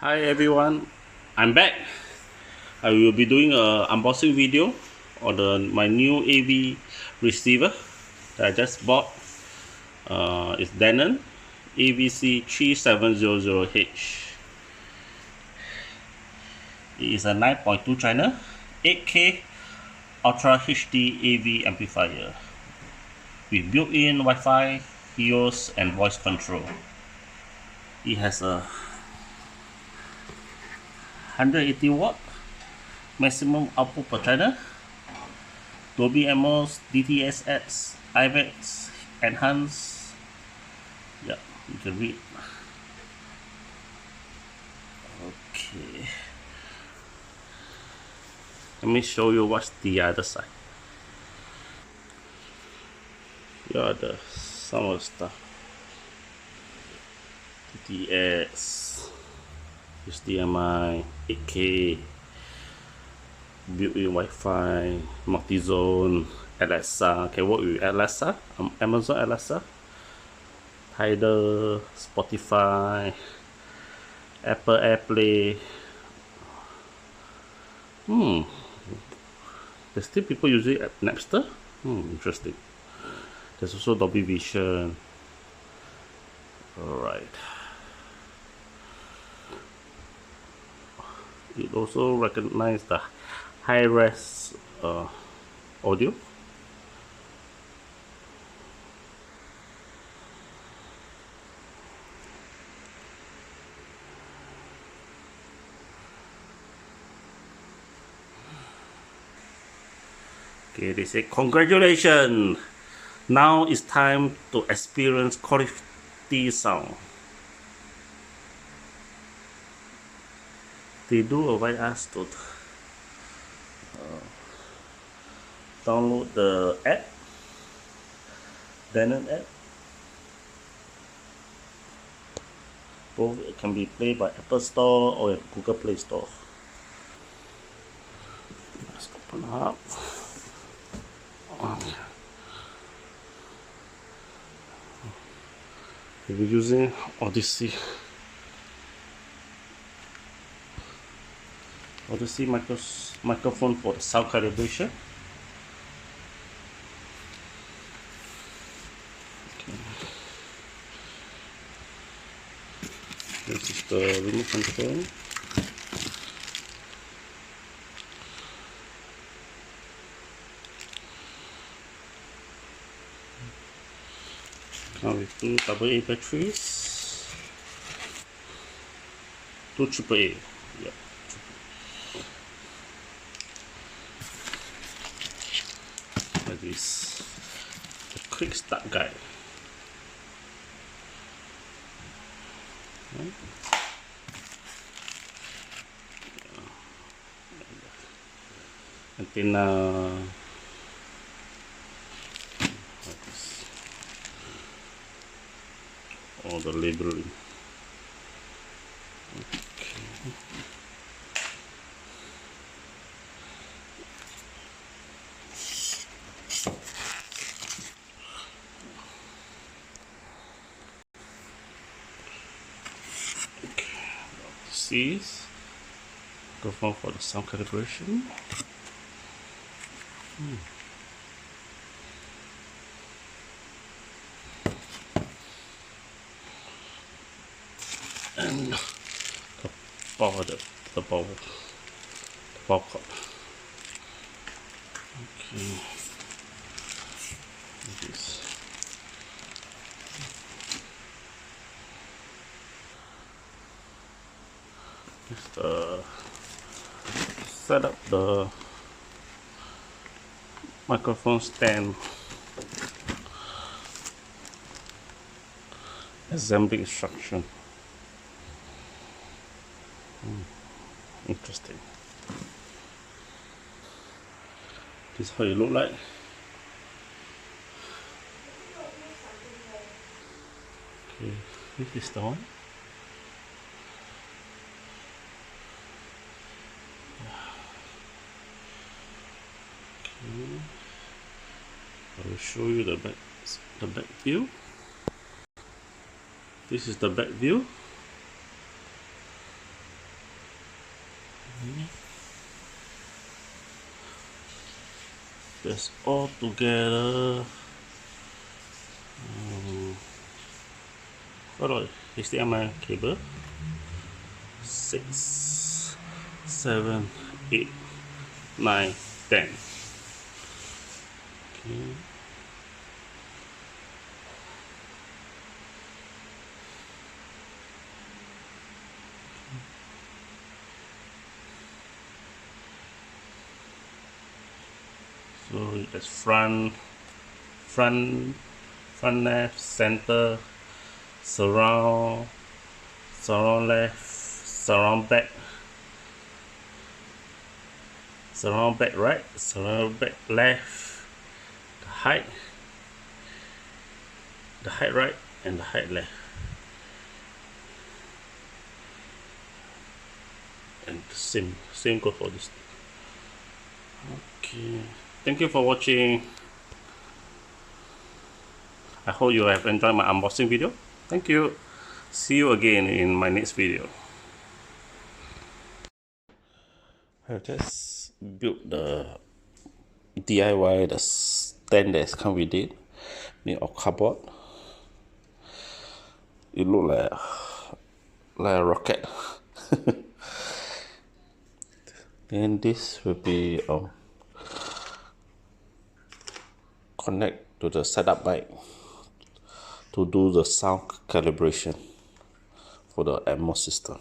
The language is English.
Hi everyone, I'm back. I will be doing a unboxing video on my new AV receiver that I just bought. It's Denon AVC-3700H. It is a 9.2 channel 8K Ultra HD AV amplifier with built-in Wi-Fi, HEOS and voice control. It has a 180 watt maximum output per channel, Dolby Atmos, DTSX, IVX, Enhance. Yeah, you can read. Okay. Let me show you what's the other side. Here are some of the stuff. DTS, HDMI, 8K, built-in Wi-Fi, multi-zone, Alexa, can work with Alexa, Amazon Alexa, Tidal, Spotify, Apple AirPlay. There's still people using Napster. Interesting. There's also Dolby Vision. Alright. It also recognizes the high-res audio. Okay, they say congratulations! Now it's time to experience quality sound. They do invite us to download the app, Denon app. Both can be played by Apple Store or Google Play Store. Let's open up. We'll be using Odyssey microphone for the sound calibration. Okay. This is the remote control. Come with two AA batteries, two AAA. Yeah. Like this, a quick start guide. Right. Antenna. Like this. All the labeling. C's. Go for the sound calibration. And the power cord. Okay. This. Just set up the microphone stand. Assembly instruction. Interesting. This is how it look like. Okay, this is the one. Okay. I will show you the back view. This is the back view. That's all together. Follow HDMI cable 6, 7, 8, 9, 10. Okay. So that's front left, center, surround left, surround back right, surround back left, the height right, and the height left, and the same goes for this. Okay, thank you for watching. I hope you have enjoyed my unboxing video. Thank you. See you again in my next video. I just built the DIY, the stand that's come with it, made of cardboard. It look like a rocket. Then this will be connect to the setup mic to do the sound calibration for the Atmos system.